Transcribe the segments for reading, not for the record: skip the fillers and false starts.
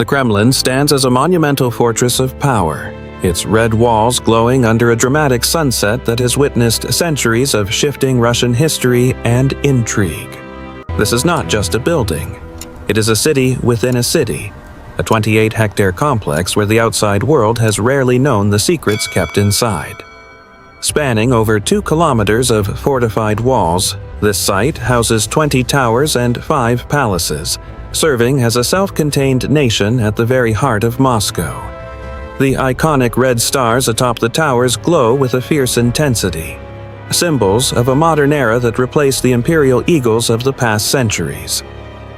The Kremlin stands as a monumental fortress of power, its red walls glowing under a dramatic sunset that has witnessed centuries of shifting Russian history and intrigue. This is not just a building. It is a city within a city, a 28-hectare complex where the outside world has rarely known the secrets kept inside. Spanning over 2 kilometers of fortified walls, this site houses 20 towers and 5 palaces, serving as a self-contained nation at the very heart of Moscow. The iconic red stars atop the towers glow with a fierce intensity, symbols of a modern era that replaced the imperial eagles of the past centuries.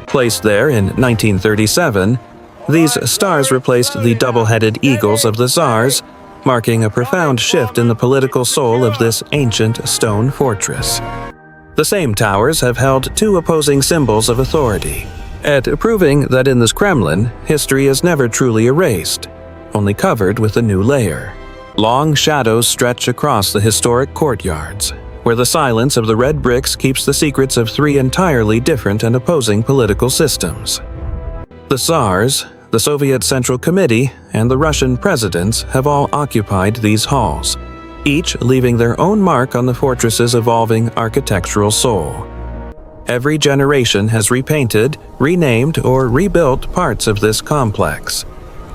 Placed there in 1937, these stars replaced the double-headed eagles of the Tsars, marking a profound shift in the political soul of this ancient stone fortress. The same towers have held 2 opposing symbols of authority, proving that in this Kremlin, history is never truly erased, only covered with a new layer. Long shadows stretch across the historic courtyards, where the silence of the red bricks keeps the secrets of 3 entirely different and opposing political systems. The Tsars, the Soviet Central Committee, and the Russian presidents have all occupied these halls, each leaving their own mark on the fortress's evolving architectural soul. Every generation has repainted, renamed, or rebuilt parts of this complex.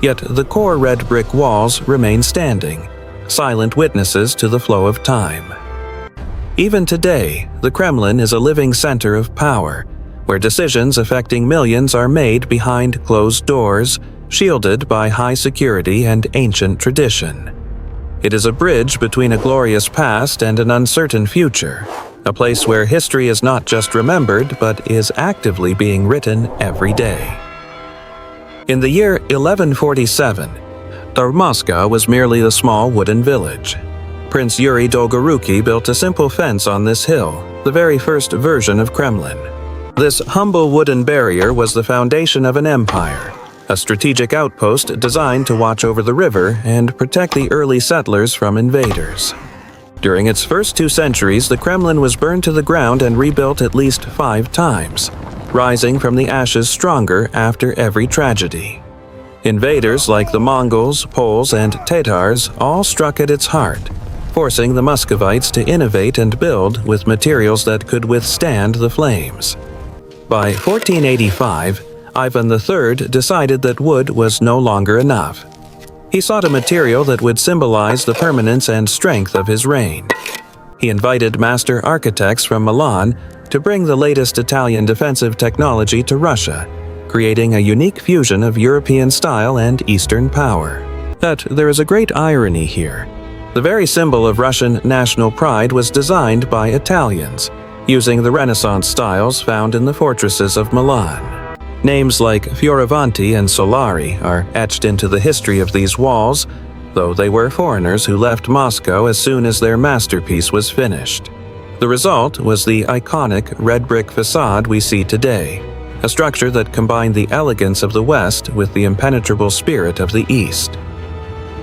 Yet the core red brick walls remain standing, silent witnesses to the flow of time. Even today, the Kremlin is a living center of power, where decisions affecting millions are made behind closed doors, shielded by high security and ancient tradition. It is a bridge between a glorious past and an uncertain future, a place where history is not just remembered but is actively being written every day. In the year 1147, Moscow was merely a small wooden village. Prince Yuri Dolgoruki built a simple fence on this hill, the very first version of Kremlin. This humble wooden barrier was the foundation of an empire, a strategic outpost designed to watch over the river and protect the early settlers from invaders. During its first 2 centuries, the Kremlin was burned to the ground and rebuilt at least 5 times, rising from the ashes stronger after every tragedy. Invaders like the Mongols, Poles, and Tatars all struck at its heart, forcing the Muscovites to innovate and build with materials that could withstand the flames. By 1485, Ivan III decided that wood was no longer enough. He sought a material that would symbolize the permanence and strength of his reign. He invited master architects from Milan to bring the latest Italian defensive technology to Russia, creating a unique fusion of European style and Eastern power. But there is a great irony here. The very symbol of Russian national pride was designed by Italians, using the Renaissance styles found in the fortresses of Milan. Names like Fioravanti and Solari are etched into the history of these walls, though they were foreigners who left Moscow as soon as their masterpiece was finished. The result was the iconic red brick facade we see today, a structure that combined the elegance of the West with the impenetrable spirit of the East.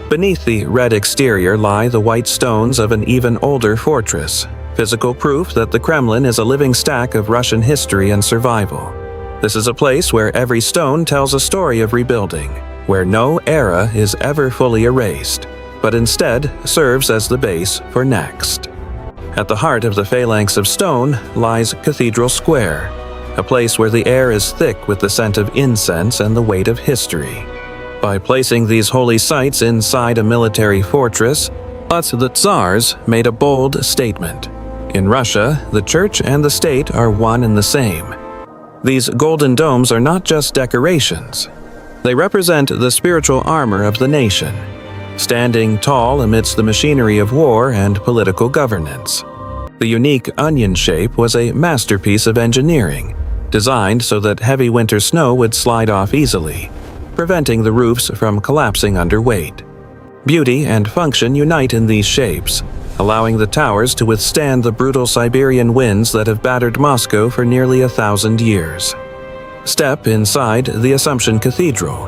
Beneath the red exterior lie the white stones of an even older fortress, physical proof that the Kremlin is a living stack of Russian history and survival. This is a place where every stone tells a story of rebuilding, where no era is ever fully erased, but instead serves as the base for next. At the heart of the phalanx of stone lies Cathedral Square, a place where the air is thick with the scent of incense and the weight of history. By placing these holy sites inside a military fortress, the Tsars made a bold statement. In Russia, the church and the state are one and the same. These golden domes are not just decorations. They represent the spiritual armor of the nation, standing tall amidst the machinery of war and political governance. The unique onion shape was a masterpiece of engineering, designed so that heavy winter snow would slide off easily, preventing the roofs from collapsing under weight. Beauty and function unite in these shapes, allowing the towers to withstand the brutal Siberian winds that have battered Moscow for nearly 1,000 years. Step inside the Assumption Cathedral,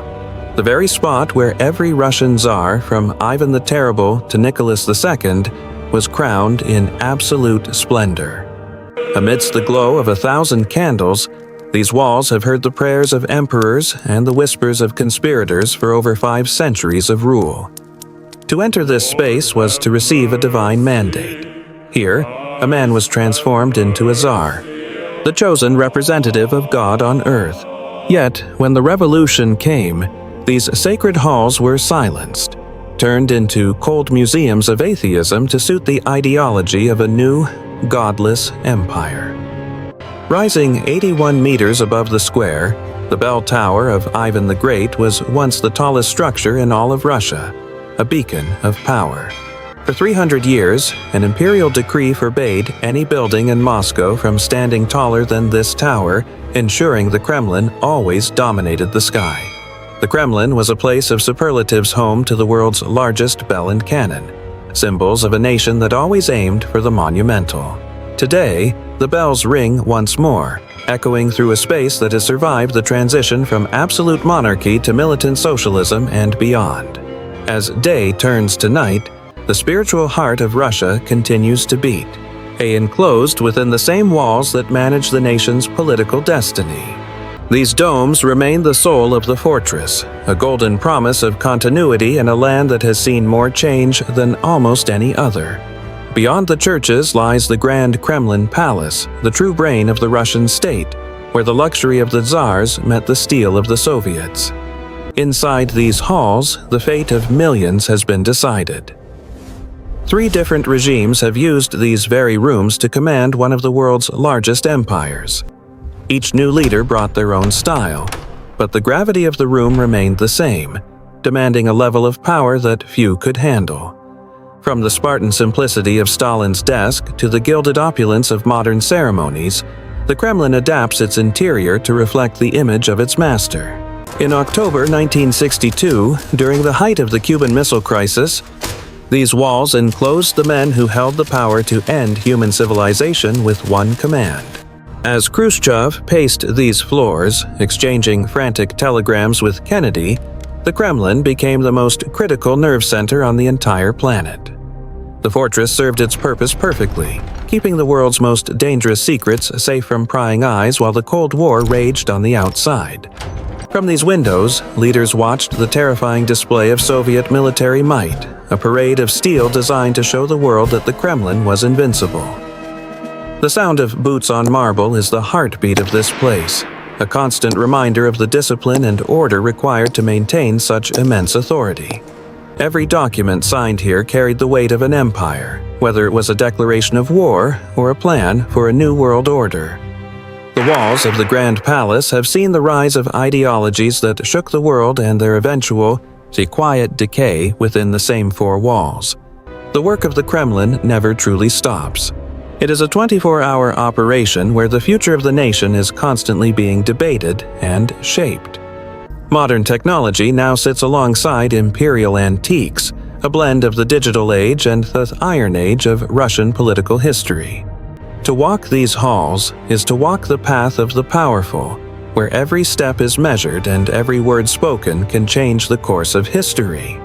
the very spot where every Russian Tsar, from Ivan the Terrible to Nicholas II, was crowned in absolute splendor. Amidst the glow of 1,000 candles, These walls have heard the prayers of emperors and the whispers of conspirators for over 5 centuries of rule. To enter this space was to receive a divine mandate. Here, a man was transformed into a Tsar, the chosen representative of God on earth. Yet, when the revolution came, these sacred halls were silenced, turned into cold museums of atheism to suit the ideology of a new, godless empire. Rising 81 meters above the square, the bell tower of Ivan the Great was once the tallest structure in all of Russia, a beacon of power. For 300 years, an imperial decree forbade any building in Moscow from standing taller than this tower, ensuring the Kremlin always dominated the sky. The Kremlin was a place of superlatives, home to the world's largest bell and cannon, symbols of a nation that always aimed for the monumental. Today, the bells ring once more, echoing through a space that has survived the transition from absolute monarchy to militant socialism and beyond. As day turns to night, the spiritual heart of Russia continues to beat, enclosed within the same walls that manage the nation's political destiny. These domes remain the soul of the fortress, a golden promise of continuity in a land that has seen more change than almost any other. Beyond the churches lies the Grand Kremlin Palace, the true brain of the Russian state, where the luxury of the Tsars met the steel of the Soviets. Inside these halls, the fate of millions has been decided. 3 different regimes have used these very rooms to command one of the world's largest empires. Each new leader brought their own style, but the gravity of the room remained the same, demanding a level of power that few could handle. From the Spartan simplicity of Stalin's desk to the gilded opulence of modern ceremonies, the Kremlin adapts its interior to reflect the image of its master. In October 1962, during the height of the Cuban Missile Crisis, these walls enclosed the men who held the power to end human civilization with one command. As Khrushchev paced these floors, exchanging frantic telegrams with Kennedy, the Kremlin became the most critical nerve center on the entire planet. The fortress served its purpose perfectly, keeping the world's most dangerous secrets safe from prying eyes while the Cold War raged on the outside. From these windows, leaders watched the terrifying display of Soviet military might, a parade of steel designed to show the world that the Kremlin was invincible. The sound of boots on marble is the heartbeat of this place, a constant reminder of the discipline and order required to maintain such immense authority. Every document signed here carried the weight of an empire, whether it was a declaration of war or a plan for a new world order. The walls of the Grand Palace have seen the rise of ideologies that shook the world and their eventual, quiet decay within the same 4 walls. The work of the Kremlin never truly stops. It is a 24-hour operation where the future of the nation is constantly being debated and shaped. Modern technology now sits alongside imperial antiques, a blend of the digital age and the Iron Age of Russian political history. To walk these halls is to walk the path of the powerful, where every step is measured and every word spoken can change the course of history.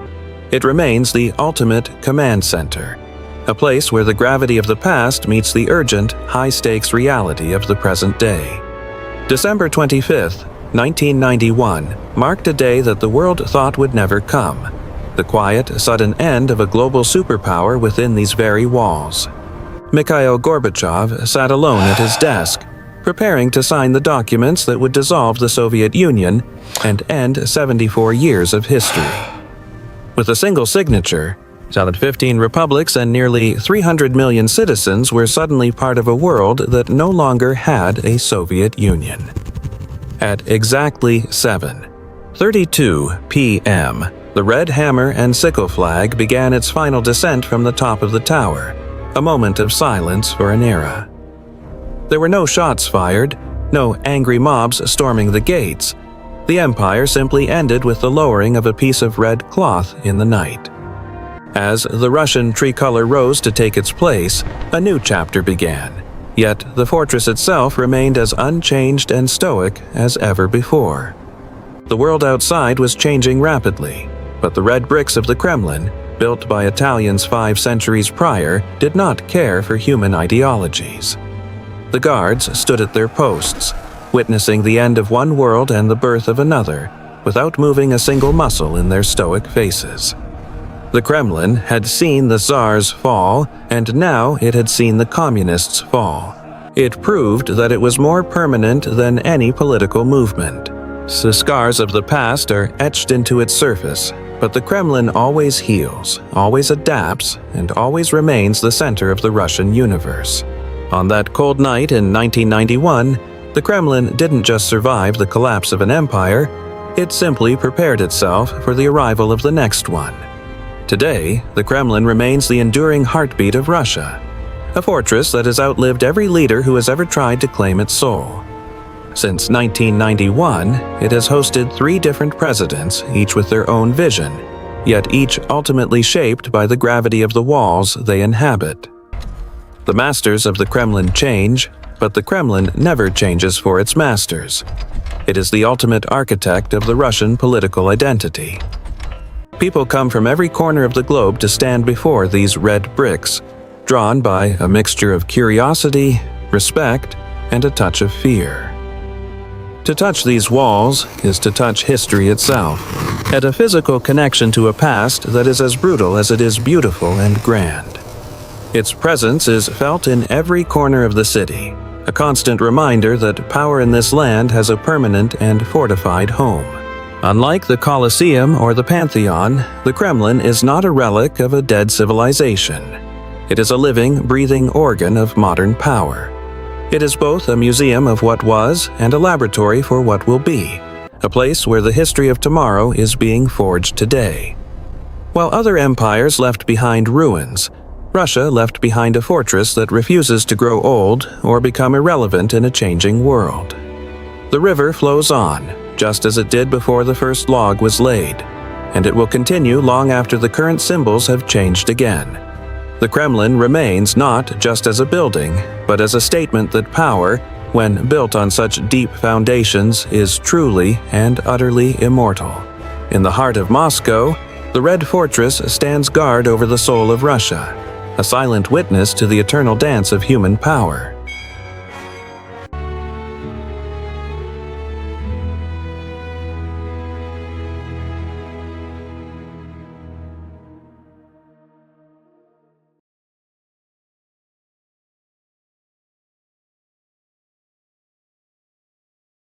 It remains the ultimate command center, a place where the gravity of the past meets the urgent, high-stakes reality of the present day. December 25th, 1991 marked a day that the world thought would never come, the quiet, sudden end of a global superpower within these very walls. Mikhail Gorbachev sat alone at his desk, preparing to sign the documents that would dissolve the Soviet Union and end 74 years of history. With a single signature, 15 republics and nearly 300 million citizens were suddenly part of a world that no longer had a Soviet Union. At exactly 7:32 p.m., the red hammer and sickle flag began its final descent from the top of the tower, a moment of silence for an era. There were no shots fired, no angry mobs storming the gates. The empire simply ended with the lowering of a piece of red cloth in the night. As the Russian tricolor rose to take its place, a new chapter began. Yet the fortress itself remained as unchanged and stoic as ever before. The world outside was changing rapidly, but the red bricks of the Kremlin, built by Italians 5 centuries prior, did not care for human ideologies. The guards stood at their posts, witnessing the end of one world and the birth of another, without moving a single muscle in their stoic faces. The Kremlin had seen the Tsars fall, and now it had seen the communists fall. It proved that it was more permanent than any political movement. The scars of the past are etched into its surface, but the Kremlin always heals, always adapts, and always remains the center of the Russian universe. On that cold night in 1991, the Kremlin didn't just survive the collapse of an empire, it simply prepared itself for the arrival of the next one. Today, the Kremlin remains the enduring heartbeat of Russia, a fortress that has outlived every leader who has ever tried to claim its soul. Since 1991, it has hosted 3 different presidents, each with their own vision, yet each ultimately shaped by the gravity of the walls they inhabit. The masters of the Kremlin change, but the Kremlin never changes for its masters. It is the ultimate architect of the Russian political identity. People come from every corner of the globe to stand before these red bricks, drawn by a mixture of curiosity, respect, and a touch of fear. To touch these walls is to touch history itself, and a physical connection to a past that is as brutal as it is beautiful and grand. Its presence is felt in every corner of the city, a constant reminder that power in this land has a permanent and fortified home. Unlike the Colosseum or the Pantheon, the Kremlin is not a relic of a dead civilization. It is a living, breathing organ of modern power. It is both a museum of what was and a laboratory for what will be, a place where the history of tomorrow is being forged today. While other empires left behind ruins, Russia left behind a fortress that refuses to grow old or become irrelevant in a changing world. The river flows on, just as it did before the first log was laid, and it will continue long after the current symbols have changed again. The Kremlin remains not just as a building, but as a statement that power, when built on such deep foundations, is truly and utterly immortal. In the heart of Moscow, the Red Fortress stands guard over the soul of Russia, a silent witness to the eternal dance of human power.